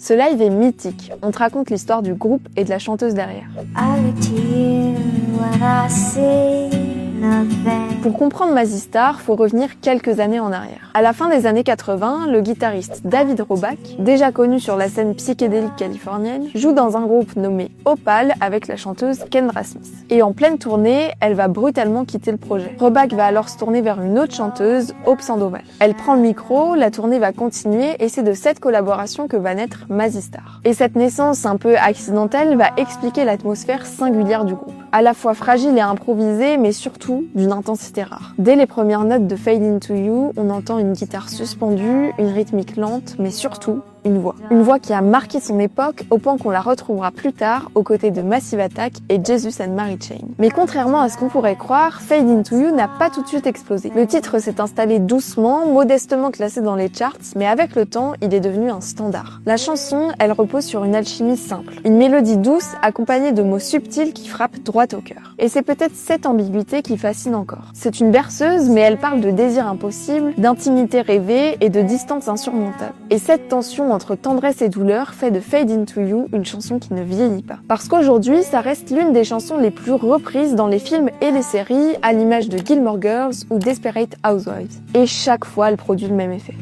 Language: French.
Ce live est mythique, on te raconte l'histoire du groupe et de la chanteuse derrière. Pour comprendre Mazzy Star, faut revenir quelques années en arrière. À la fin des années 80, le guitariste David Roback, déjà connu sur la scène psychédélique californienne, joue dans un groupe nommé Opal avec la chanteuse Kendra Smith. Et en pleine tournée, elle va brutalement quitter le projet. Roback va alors se tourner vers une autre chanteuse, Hope Sandoval. Elle prend le micro, la tournée va continuer et c'est de cette collaboration que va naître Mazzy Star. Et cette naissance un peu accidentelle va expliquer l'atmosphère singulière du groupe. À la fois fragile et improvisée, mais surtout d'une intensité rare. Dès les premières notes de Fade Into You, on entend une guitare suspendue, une rythmique lente, mais surtout une voix. Une voix qui a marqué son époque au point qu'on la retrouvera plus tard aux côtés de Massive Attack et Jesus and Mary Chain. Mais contrairement à ce qu'on pourrait croire, Fade Into You n'a pas tout de suite explosé. Le titre s'est installé doucement, modestement classé dans les charts, mais avec le temps, il est devenu un standard. La chanson, elle repose sur une alchimie simple. Une mélodie douce accompagnée de mots subtils qui frappent droit au cœur. Et c'est peut-être cette ambiguïté qui fascine encore. C'est une berceuse, mais elle parle de désir impossible, d'intimité rêvée et de distance insurmontable. Et cette tension entre tendresse et douleur fait de Fade Into You une chanson qui ne vieillit pas. Parce qu'aujourd'hui, ça reste l'une des chansons les plus reprises dans les films et les séries, à l'image de Gilmore Girls ou Desperate Housewives. Et chaque fois, elle produit le même effet.